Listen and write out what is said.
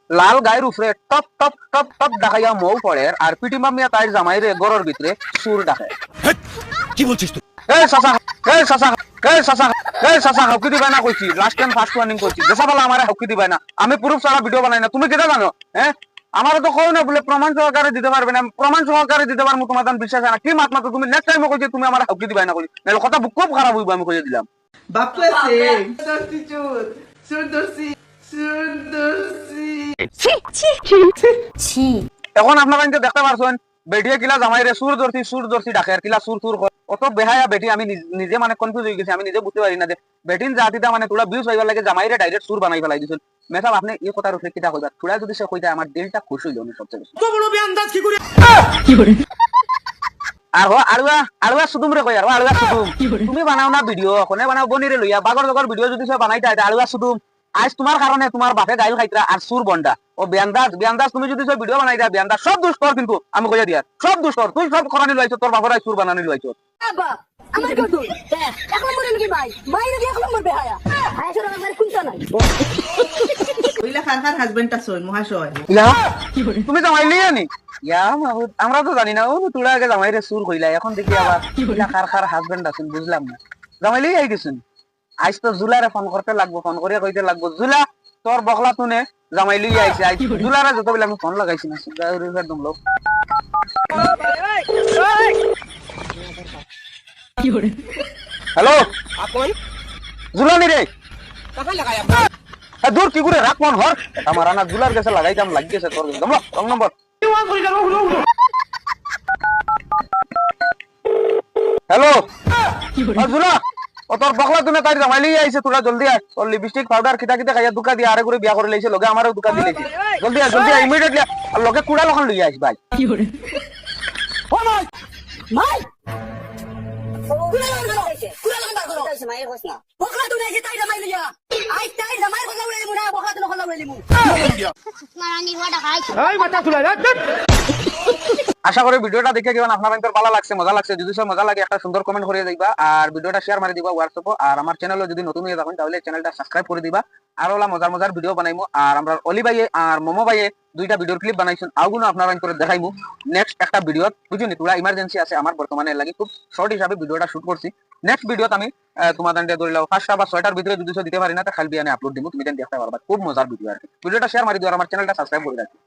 লাল গায়ের উপরে top top top top ডাকাইয়া মৌ পড়ে আর পিটি মামিয়া তাই জামাইরে গরর ভিতরে সুর ডাকে। কি বলছিস তুই? এই চাচা, এই চাচা, এই চাচা, এই চাচা হকি দিবাই না কইছি, লাস্ট টাইম ফার্স্ট ওয়ার্নিং কইছি, দেশা বলা আমারে হকি দিবাই না, আমি প্রুফ ছাড়া ভিডিও বানাই না, তুমি কেটা জানো? হ্যাঁ আমারও তো কও না বলে প্রমাণ সহকারে দিতে পারবে না, প্রমাণ সহকারে দিতে পারবো তোমার দান বিশ্বাস না কি মাত মাত্র তুমি নেক্সট টাইমও কইছি তুমি আমার হকি দিবাই না কইছি, নাহলে কথা খুব খারাপ হইব আমি কইয়া দিলাম। বাপু আছে সুন্দরসি সুন্দরসি ছি এখন আপনারা কিন্তু দেখতে পারছেন বেটিয়ে কিলা জামাইরে সুর ধরছি ডাকে আর কিলা সুর সুর অত বেহায়া বেটি, আমি নিজে মানে কনফিউজ হয়ে গেছি, আমি নিজে বুঝতে পারি না যে বেটিন জাতিটা মানে তোরা ভিউজ হইবার লাগে জামাইরে ডাইরেক্ট সুর বানাই ফেলাই দিছেন। মেসাব আপনি এই কথার উপরে কিটা কইবা, তোরা যদি সে কইতা আমার দিলটা খুশি হইল সবচেয়ে বেশি। তো বড় বেআন্দাজ কি করে? আর আলুয়া আলুয়া সুদুম রে কই আর আলুয়া সুদুম তুমি বানাও না ভিডিও, কোনে বানাও বনিরে লইয়া বাগর জগর ভিডিও যদি সে বানাইতা আলুয়া সুদুম আজ তোমার কারণে তোমার বাপে গাইল খাইতরা আর সুর বন্ডা ও বেয়ান্দাজ বেয়ান্দাজ তুমি যদি সে ভিডিও বানাইতা বেয়ান্দাজ সব দোষ কর, কিন্তু আমি কইয়া দিয়া সব দোষ কর, তুই সব করানি লইছো তোর বাপরাই সুর বানানি লইছো। বাবা আমার গদু এখন মরে নাকি ভাই ভাই নাকি এখন মরবে হায়া হায়া সর আমার কুনতা নাই ওইলা খান খান হাজবেন্ড আছে মহাশয় ইয়া তুমি জামাইলি জানি ইয়া মাহুদ আমরা তো জানি না, ও তোরা আগে জামাইরে সুর কইলা এখন দেখি আবার ইলা খার খার হাজবেন্ড আছেন বুঝলাম না, জামাইলি আই গেছেন। আজ তো জুলারে ফোন করতে লাগবো, ফোন করে কইতে লাগবো জুলা তোর বকলা তুনে জামাইলি আইছে, আজ জুলারে যতবেলা আমি ফোন লাগাইছি না একদম লোক হ্যালো আপন জুলানি রে কাহা লাগায়া? দূর কি করে রাখ ফোন হর আমার আনা জুলার কাছে লাগাইতাম লাগিয়েছে তোর একদম রং নম্বর। হ্যালো জুলা ও তোর বকলা তুনে তাই জামাইলি আইছে, তোরা জলদি আয়, তোর লিপস্টিক পাউডার কিটা কিটা খাইয়া দুকা দিয়ে আরে করে বিয়া করে লইছে, লগে আমারও দুকা দিয়ে লইছে, জলদি আয় ইমিডিয়েটলি আর লগে কুড়া লখন লইয়া আইস ভাই। মাই কুলা লাগা হইছে কুলা লাগা করো হইছে মাই কইছ না বকলা তুই এসে তাই জামাই লিয়া আই তাই জামাই কথা বলে মুনা বকলা তুই কথা বলে মু মারানি ওটা খাই এই মাথা তুলা রে। আশা করি ভিডিওটা দেখে কেমন আপনার ভালো লাগছে, মজা লাগছে, যদি সব মজা লাগে একটা সুন্দর কমেন্ট করে দিবা আর ভিডিওটা শেয়ার মারি দিবা হোয়াটসঅ্যাপে, আর আমার চ্যানেলে যদি নতুন হয়ে থাকেন তাহলে চ্যানেলটা সাবস্ক্রাইব করে দিবা, আর ওলা মজার মজার ভিডিও বানাইমু, আর আমরা অলি ভাইয়ে আর মোমো ভাইয়ে দুইটা ভিডিওর ক্লিপ বানাইছেন আগুন আপনারা করে দেখাইমু নেক্সট একটা ভিডিও, বুঝুনি তোরা ইমার্জেন্সি আছে আমার বর্তমানে লাগি খুব শর্ট হিসাবে ভিডিওটা শুট করছি, নেক্সট ভিডিওত আমি তোমাদের ধরে লাও 5টা বা 6টার ভিতরে যদি দিতে পারি না তা খালি আমি আপলোড দিব, তুমি দেখতে পারবা খুব মজার ভিডিও আর কি। ভিডিওটা শেয়ার মারি দিও আর আমার চ্যানেলটা সাবস্ক্রাইব করে রাখি।